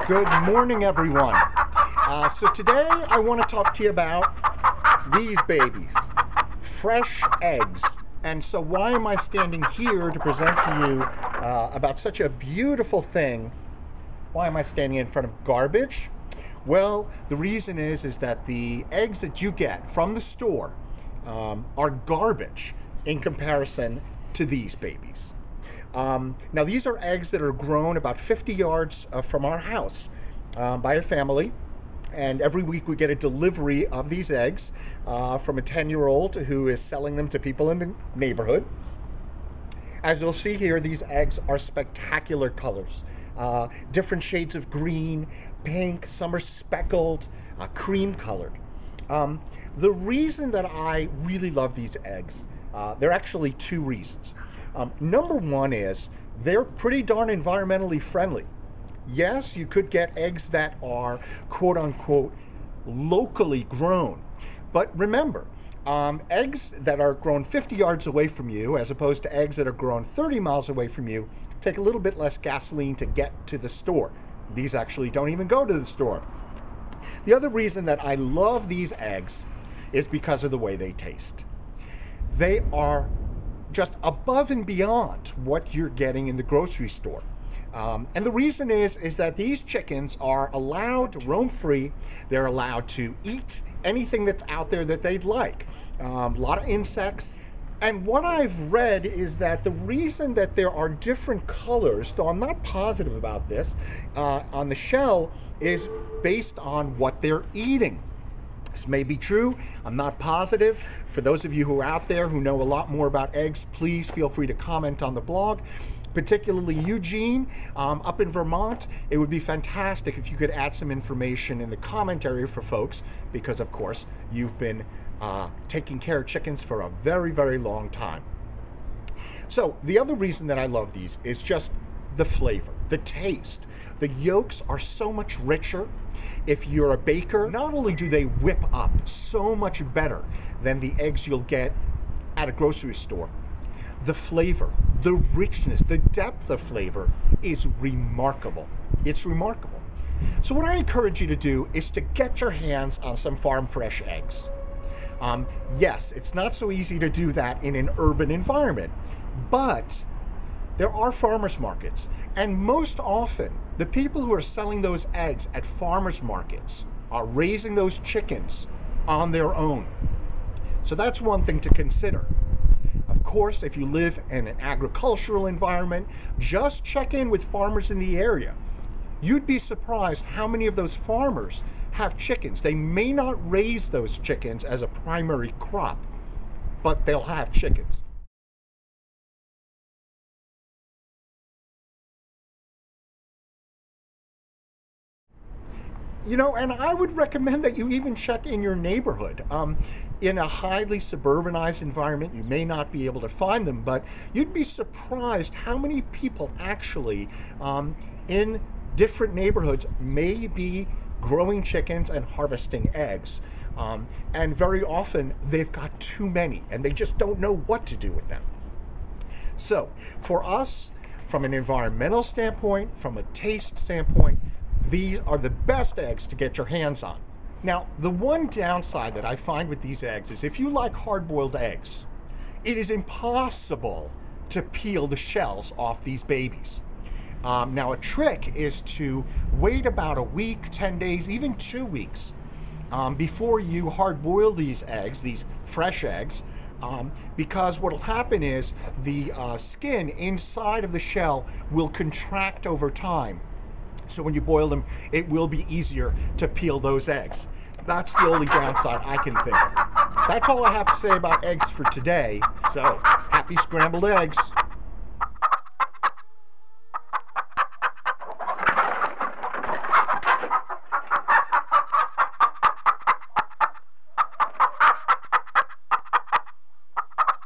Good morning, everyone. So today I want to talk to you about these babies, fresh eggs. And so why am I standing here to present to you about such a beautiful thing? Why am I standing in front of garbage? Well, the reason is that the eggs that you get from the store are garbage in comparison to these babies. Now these are eggs that are grown about 50 yards from our house by a family, and every week we get a delivery of these eggs from a 10-year-old who is selling them to people in the neighborhood. As you'll see here, these eggs are spectacular colors, different shades of green, pink, some are speckled, cream colored. The reason that I really love these eggs, there are actually two reasons. Number one is they're pretty darn environmentally friendly. Yes, you could get eggs that are quote unquote locally grown, but remember, eggs that are grown 50 yards away from you as opposed to eggs that are grown 30 miles away from you take a little bit less gasoline to get to the store. These actually don't even go to the store. The other reason that I love these eggs is because of the way they taste. They are just above and beyond what you're getting in the grocery store. And the reason is that these chickens are allowed to roam free. They're allowed to eat anything that's out there that they'd like. A lot of insects. And what I've read is that the reason that there are different colors, though I'm not positive about this, on the shell is based on what they're eating. This may be true. I'm not positive. For those of you who are out there who know a lot more about eggs, please feel free to comment on the blog. Particularly Eugene, up in Vermont, it would be fantastic if you could add some information in the comment area for folks, because of course you've been taking care of chickens for a very, very long time. So the other reason that I love these is just the flavor, the taste. The yolks are so much richer. If you're a baker, not only do they whip up so much better than the eggs you'll get at a grocery store, the flavor, the richness, the depth of flavor is remarkable. It's remarkable. So what I encourage you to do is to get your hands on some farm fresh eggs. Yes, it's not so easy to do that in an urban environment, but there are farmers markets, and most often the people who are selling those eggs at farmers markets are raising those chickens on their own. So that's one thing to consider. Of course, if you live in an agricultural environment, just check in with farmers in the area. You'd be surprised how many of those farmers have chickens. They may not raise those chickens as a primary crop, but they'll have chickens. You know, and I would recommend that you even check in your neighborhood. In a highly suburbanized environment, you may not be able to find them, but you'd be surprised how many people actually in different neighborhoods may be growing chickens and harvesting eggs. And very often they've got too many and they just don't know what to do with them. So for us, from an environmental standpoint, from a taste standpoint, these are the best eggs to get your hands on. Now, the one downside that I find with these eggs is if you like hard-boiled eggs, it is impossible to peel the shells off these babies. Now, a trick is to wait about a week, 10 days, even 2 weeks before you hard-boil these eggs, these fresh eggs, because what will happen is the skin inside of the shell will contract over time. So when you boil them, it will be easier to peel those eggs. That's the only downside I can think of. That's all I have to say about eggs for today. So, happy scrambled eggs.